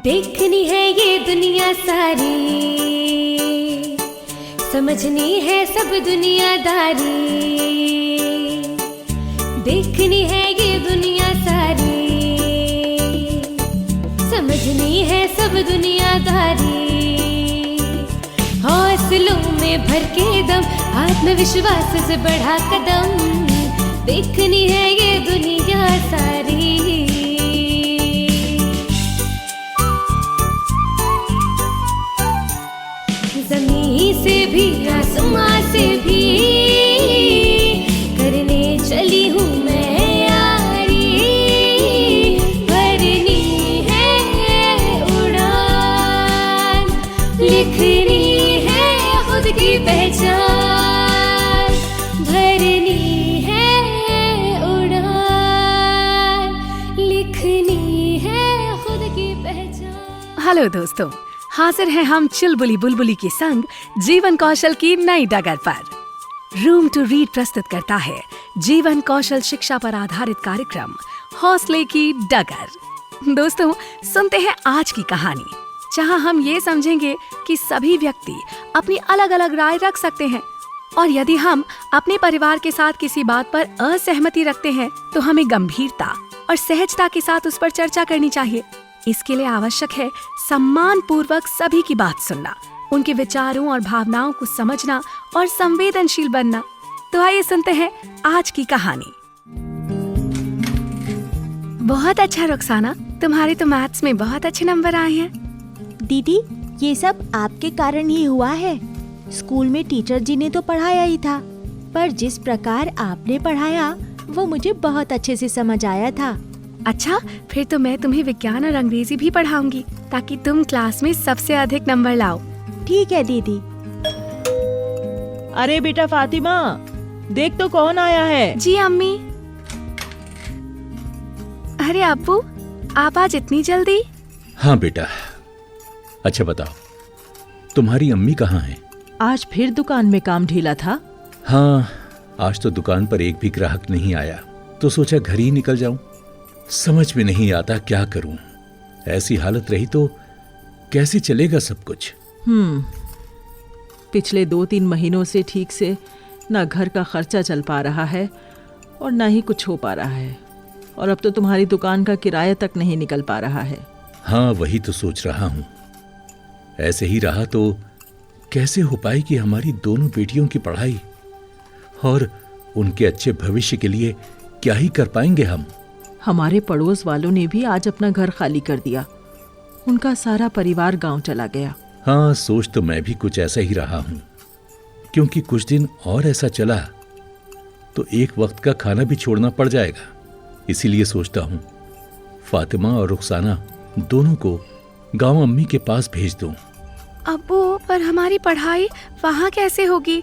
देखनी है ये दुनिया सारी, समझनी है सब दुनियादारी। देखनी है ये दुनिया सारी, समझनी है सब दुनियादारी। हौसलों में भर के दम, आत्मविश्वास से बढ़ा कदम। देखनी है ये दुनिया सारी। ज़मीन से भी आसमां से भी करने चली हूँ मैं यारी। भरनी है उड़ान, लिखनी है खुद की पहचान। भरनी है उड़ान, लिखनी है खुद की पहचान। हेलो दोस्तों, हाजिर हैं हम चुलबुली बुलबुली के संग जीवन कौशल की नई डगर पर। रूम टू रीड प्रस्तुत करता है जीवन कौशल शिक्षा पर आधारित कार्यक्रम हौसले की डगर। दोस्तों, सुनते हैं आज की कहानी, जहां हम ये समझेंगे कि सभी व्यक्ति अपनी अलग अलग राय रख सकते हैं, और यदि हम अपने परिवार के साथ किसी बात पर असहमति रखते हैं तो हमें गंभीरता और सहजता के साथ उस पर चर्चा करनी चाहिए। इसके लिए आवश्यक है सम्मान पूर्वक सभी की बात सुनना, उनके विचारों और भावनाओं को समझना और संवेदनशील बनना। तो आइए सुनते हैं आज की कहानी। बहुत अच्छा रुखसाना, तुम्हारे तो मैथ्स में बहुत अच्छे नंबर आए हैं। दीदी, ये सब आपके कारण ही हुआ है। स्कूल में टीचर जी ने तो पढ़ाया ही था, पर जिस प्रकार आपने पढ़ाया वो मुझे बहुत अच्छे से समझ आया था। अच्छा, फिर तो मैं तुम्हें विज्ञान और अंग्रेजी भी पढ़ाऊंगी, ताकि तुम क्लास में सबसे अधिक नंबर लाओ। ठीक है दीदी। अरे बेटा फातिमा, देख तो कौन आया है। जी अम्मी। अरे अब्बू, आप आज इतनी जल्दी? हाँ बेटा। अच्छा बताओ, तुम्हारी अम्मी कहाँ हैं? आज फिर दुकान में काम ढीला था। हाँ, आज तो दुकान पर एक भी ग्राहक नहीं आया, तो सोचा घर ही निकल जाऊं। समझ में नहीं आता क्या करूं। ऐसी हालत रही तो कैसे चलेगा सब कुछ। पिछले 2-3 महीनों से ठीक से ना घर का खर्चा चल पा रहा है और ना ही कुछ हो पा रहा है, और अब तो तुम्हारी दुकान का किराया तक नहीं निकल पा रहा है। हाँ, वही तो सोच रहा हूं। ऐसे ही रहा तो कैसे हो पाएगी हमारी दोनों बेटियों की पढ़ाई, और उनके अच्छे भविष्य के लिए क्या ही कर पाएंगे हम। हमारे पड़ोस वालों ने भी आज अपना घर खाली कर दिया। उनका सारा परिवार गांव चला गया। हाँ, सोच तो मैं भी कुछ ऐसा ही रहा हूं, क्योंकि कुछ दिन और ऐसा चला तो एक वक्त का खाना भी छोड़ना पड़ जाएगा। इसीलिए सोचता हूं फातिमा और रुखसाना दोनों को गांव अम्मी के पास भेज दूं। अब्बू, पर हमारी पढ़ाई वहाँ कैसे होगी?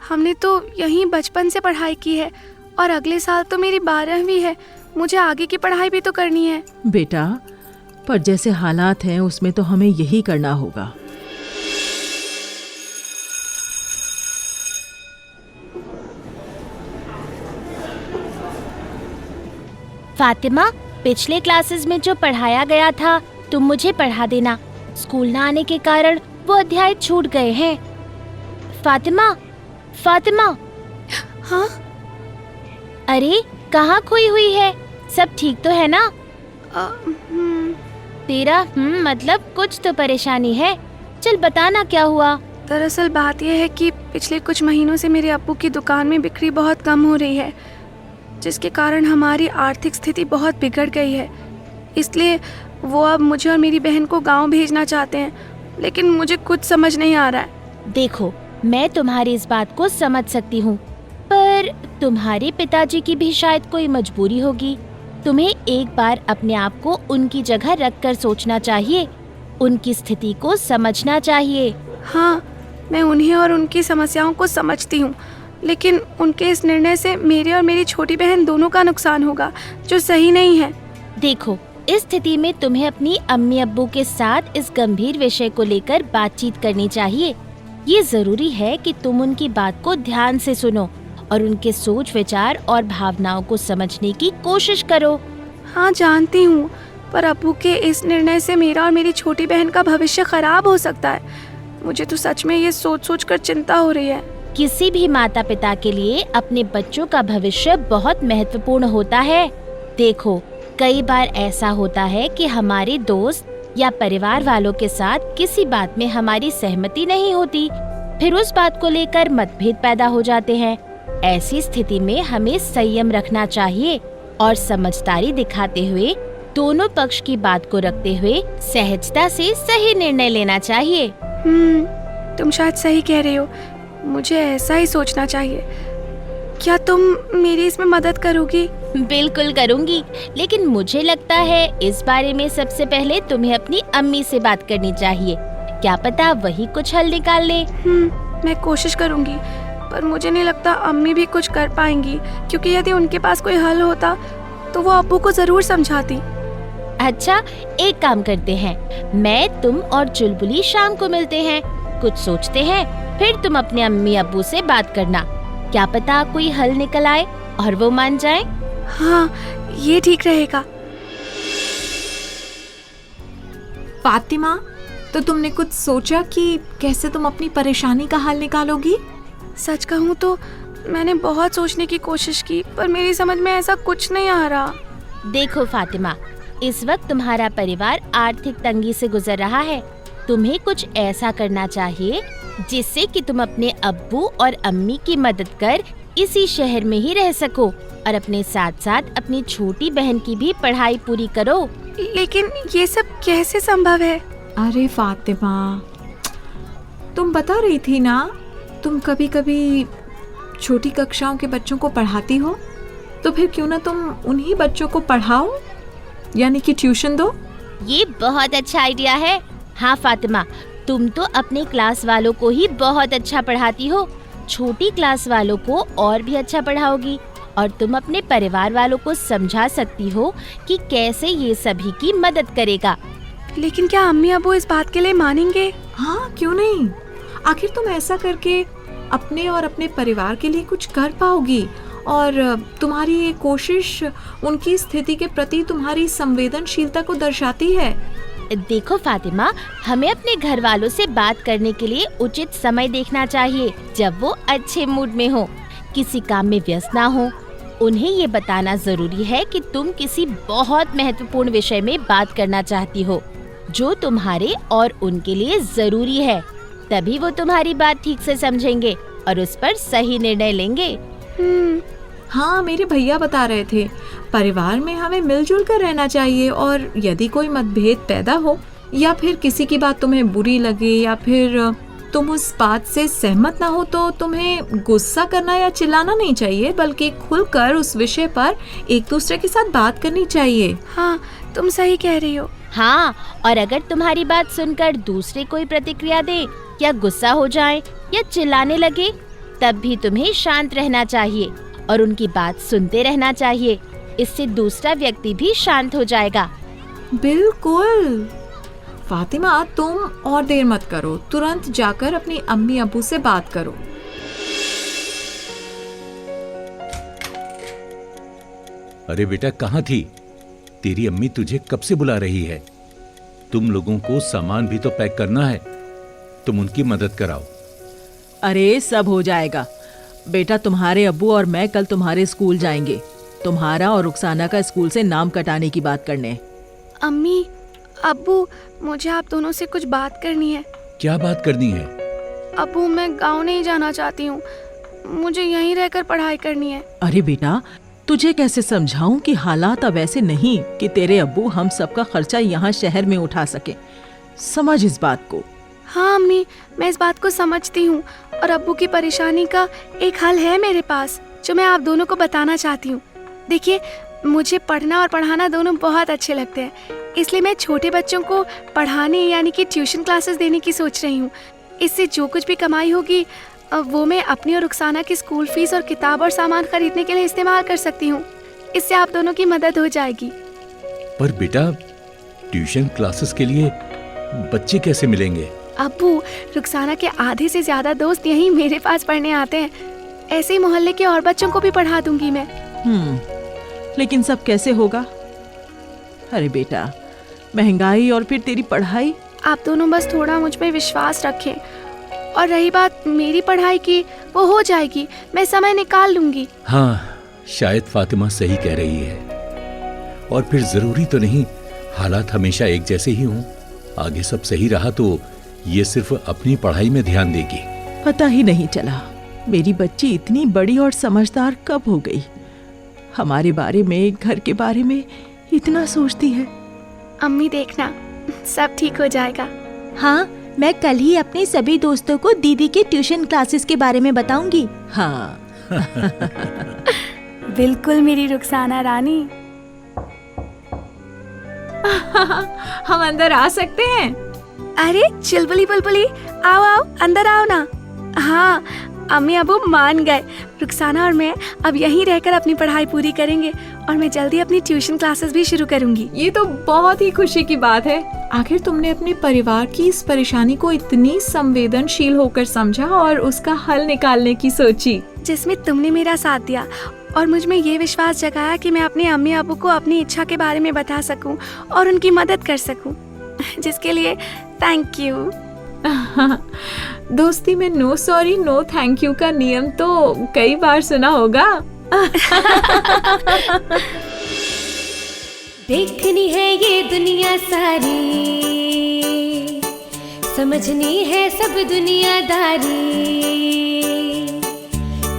हमने तो यहीं बचपन से पढ़ाई की है, और अगले साल तो मेरी 12वीं है। मुझे आगे की पढ़ाई भी तो करनी है। बेटा, पर जैसे हालात हैं उसमें तो हमें यही करना होगा। फातिमा, पिछले क्लासेस में जो पढ़ाया गया था तुम मुझे पढ़ा देना। स्कूल ना आने के कारण वो अध्याय छूट गए हैं। फातिमा, फातिमा। हाँ? अरे, कहाँ खोई हुई है? सब ठीक तो है ना? तेरा मतलब कुछ तो परेशानी है। चल बताना क्या हुआ। दरअसल बात यह है कि पिछले कुछ महीनों से मेरे अब्बू की दुकान में बिक्री बहुत कम हो रही है, जिसके कारण हमारी आर्थिक स्थिति बहुत बिगड़ गई है। इसलिए वो अब मुझे और मेरी बहन को गांव भेजना चाहते हैं, लेकिन मुझे कुछ समझ नहीं आ रहा है। देखो, मैं तुम्हारी इस बात को समझ सकती हूँ, पर तुम्हारे पिताजी की भी शायद कोई मजबूरी होगी। तुम्हें एक बार अपने आप को उनकी जगह रखकर सोचना चाहिए, उनकी स्थिति को समझना चाहिए। हाँ, मैं उन्हें और उनकी समस्याओं को समझती हूँ, लेकिन उनके इस निर्णय से मेरे और मेरी छोटी बहन दोनों का नुकसान होगा, जो सही नहीं है। देखो, इस स्थिति में तुम्हें अपनी अम्मी अब्बू के साथ इस गंभीर विषय को लेकर बातचीत करनी चाहिए। ये जरूरी है कि तुम उनकी बात को ध्यान से सुनो और उनके सोच विचार और भावनाओं को समझने की कोशिश करो। हाँ जानती हूँ, पर अब्बू के इस निर्णय से मेरा और मेरी छोटी बहन का भविष्य खराब हो सकता है। मुझे तो सच में ये सोच सोच कर चिंता हो रही है। किसी भी माता पिता के लिए अपने बच्चों का भविष्य बहुत महत्वपूर्ण होता है। देखो, कई बार ऐसा होता है कि हमारे दोस्त या परिवार वालों के साथ किसी बात में हमारी सहमति नहीं होती, फिर उस बात को लेकर मतभेद पैदा हो जाते हैं। ऐसी स्थिति में हमें संयम रखना चाहिए और समझदारी दिखाते हुए दोनों पक्ष की बात को रखते हुए सहजता से सही निर्णय लेना चाहिए। तुम शायद सही कह रहे हो। मुझे ऐसा ही सोचना चाहिए। क्या तुम मेरी इसमें मदद करोगी? बिल्कुल करूंगी, लेकिन मुझे लगता है इस बारे में सबसे पहले तुम्हें अपनी अम्मी से बात करनी चाहिए। क्या पता वही कुछ हल निकाल ले। मैं कोशिश करूंगी, पर मुझे नहीं लगता अम्मी भी कुछ कर पाएंगी, क्योंकि यदि उनके पास कोई हल होता तो वो अब्बू को जरूर समझाती। अच्छा, एक काम करते हैं, मैं, तुम और चुलबुली शाम को मिलते हैं, कुछ सोचते हैं, फिर तुम अपने अम्मी अब्बू से बात करना। क्या पता कोई हल निकल आए और वो मान जाए। हाँ, ये ठीक रहेगा। फातिमा, तो तुमने कुछ सोचा कि कैसे तुम अपनी परेशानी का हल निकालोगी? सच कहूँ तो मैंने बहुत सोचने की कोशिश की, पर मेरी समझ में ऐसा कुछ नहीं आ रहा। देखो फातिमा, इस वक्त तुम्हारा परिवार आर्थिक तंगी से गुजर रहा है। तुम्हें कुछ ऐसा करना चाहिए जिससे कि तुम अपने अब्बू और अम्मी की मदद कर इसी शहर में ही रह सको और अपने साथ साथ अपनी छोटी बहन की भी पढ़ाई पूरी करो। लेकिन ये सब कैसे संभव है? अरे फातिमा, तुम बता रही थी ना, तुम कभी कभी छोटी कक्षाओं के बच्चों को पढ़ाती हो, तो फिर क्यों ना तुम उन्हीं बच्चों को पढ़ाओ, यानी कि ट्यूशन दो। ये बहुत अच्छा आइडिया है। हाँ फातिमा, तुम तो अपने क्लास वालों को ही बहुत अच्छा पढ़ाती हो, छोटी क्लास वालों को और भी अच्छा पढ़ाओगी और तुम अपने परिवार वालों को समझा सकती हो कि कैसे ये सभी की मदद करेगा। लेकिन क्या अम्मी अब्बू इस बात के लिए मानेंगे? हाँ, क्यों नहीं। आखिर तुम ऐसा करके अपने और अपने परिवार के लिए कुछ कर पाओगी और तुम्हारी ये कोशिश उनकी स्थिति के प्रति तुम्हारी संवेदनशीलता को दर्शाती है। देखो फातिमा, हमें अपने घर वालों से बात करने के लिए उचित समय देखना चाहिए, जब वो अच्छे मूड में हो, किसी काम में व्यस्त ना हो। उन्हें ये बताना जरूरी है कि तुम किसी बहुत महत्वपूर्ण विषय में बात करना चाहती हो जो तुम्हारे और उनके लिए जरूरी है। तभी वो तुम्हारी बात ठीक से समझेंगे और उस पर सही निर्णय लेंगे। हाँ, मेरे भैया बता रहे थे, परिवार में हमें मिलजुल कर रहना चाहिए और यदि कोई मतभेद पैदा हो या फिर किसी की बात तुम्हें बुरी लगे या फिर तुम उस बात से सहमत ना हो तो तुम्हें गुस्सा करना या चिल्लाना नहीं चाहिए, बल्कि खुलकर उस विषय पर एक दूसरे के साथ बात करनी चाहिए। हाँ, तुम सही कह रही हो। हाँ, और अगर तुम्हारी बात सुनकर दूसरे कोई प्रतिक्रिया दे या गुस्सा हो जाए या चिल्लाने लगे, तब भी तुम्हें शांत रहना चाहिए और उनकी बात सुनते रहना चाहिए। इससे दूसरा व्यक्ति भी शांत हो जाएगा। बिल्कुल। फातिमा, तुम और देर मत करो, तुरंत जाकर अपनी अम्मी अब्बू से बात करो। अरे बेटा, कहाँ थी? तेरी अम्मी तुझे कब से बुला रही है। तुम लोगों को सामान भी तो पैक करना है, तुम उनकी मदद कराओ। अरे सब हो जाएगा बेटा, तुम्हारे अब्बू और मैं कल तुम्हारे स्कूल जाएंगे, तुम्हारा और रुखसाना का स्कूल से नाम कटाने की बात करने। अम्मी अब्बू, मुझे आप दोनों से कुछ बात करनी है। क्या बात करनी है? अब्बू, मैं गांव नहीं जाना चाहती हूँ, मुझे यहीं रहकर पढ़ाई करनी है। अरे बेटा, तुझे कैसे समझाऊं कि हालात अब ऐसे नहीं कि तेरे अब्बू हम सबका खर्चा यहाँ शहर में उठा सके। समझ इस बात को। हाँ अम्मी, मैं इस बात को समझती हूँ और अब्बू की परेशानी का एक हल है मेरे पास, जो मैं आप दोनों को बताना चाहती हूँ। देखिए, मुझे पढ़ना और पढ़ाना दोनों बहुत अच्छे लगते हैं, इसलिए मैं छोटे बच्चों को पढ़ाने यानी कि ट्यूशन क्लासेस देने की सोच रही हूँ। इससे जो कुछ भी कमाई होगी वो मैं अपनी और रुखसाना की स्कूल फीस और किताब और सामान खरीदने के लिए इस्तेमाल कर सकती हूँ। इससे आप दोनों की मदद हो जाएगी। पर बेटा, ट्यूशन क्लासेस के लिए बच्चे कैसे मिलेंगे? अब्बू, रुखसाना के आधे से ज्यादा दोस्त यहीं मेरे पास पढ़ने आते हैं, ऐसे ही मोहल्ले के और बच्चों को भी पढ़ा दूंगी मैं। लेकिन सब कैसे होगा? अरे बेटा, महंगाई और फिर तेरी पढ़ाई। आप दोनों बस थोड़ा मुझ पे विश्वास रखें। और रही बात मेरी पढ़ाई की, वो हो जाएगी, मैं समय निकाल लूंगी। हाँ, शायद फातिमा सही कह रही है। और फिर जरूरी तो नहीं हालात हमेशा एक जैसे ही हों। आगे सब सही रहा तो ये सिर्फ अपनी पढ़ाई में ध्यान देगी। पता ही नहीं चला मेरी बच्ची इतनी बड़ी और समझदार कब हो गई। हमारे बारे में, घर के बारे में इतना सोचती है। अम्मी देखना, सब ठीक हो जाएगा। हाँ, मैं कल ही अपने सभी दोस्तों को दीदी के ट्यूशन क्लासेस के बारे में बताऊंगी। हाँ बिल्कुल मेरी रुखसाना रानी। हम अंदर आ सकते हैं? अरे चिलबुली बुलबुली, आओ आओ, अंदर आओ ना। हाँ, अम्मी अबू मान गए। रुखसाना और मैं अब यहीं रहकर अपनी पढ़ाई पूरी करेंगे और मैं जल्दी अपनी ट्यूशन क्लासेस भी शुरू करूंगी। ये तो बहुत ही खुशी की बात है। आखिर तुमने अपने परिवार की इस परेशानी को इतनी संवेदनशील होकर समझा और उसका हल निकालने की सोची, जिसमें तुमने मेरा साथ दिया और मुझ में ये विश्वास जगाया कि मैं अपने अम्मी अबू को अपनी इच्छा के बारे में बता सकूं और उनकी मदद कर सकूं, जिसके लिए थैंक यू। दोस्ती में no sorry no thank you का नियम तो कई बार सुना होगा। देखनी है ये दुनिया सारी, समझनी है सब दुनियादारी।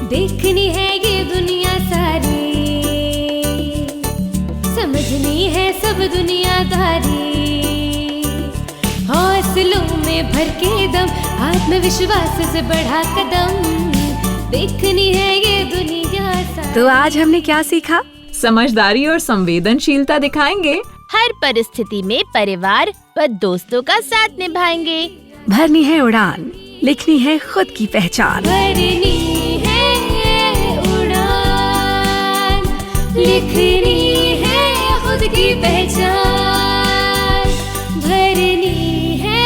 देखनी है ये दुनिया सारी, समझनी है सब दुनियादारी। हौसलों में भर के दम, आत्मविश्वास से बढ़ा कदम। देखनी है ये दुनिया सारी। तो आज हमने क्या सीखा? समझदारी और संवेदनशीलता दिखाएंगे। हर परिस्थिति में परिवार व दोस्तों का साथ निभाएंगे। भरनी है उड़ान, लिखनी है खुद की पहचान। भरनी है उड़ान, लिखनी है खुद की पहचान। भरनी है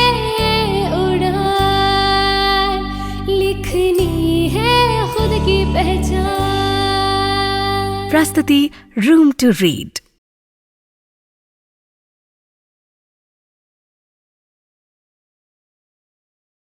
उड़ान, लिखनी है खुद की पहचान। प्रस्तुति रूम टू रीड।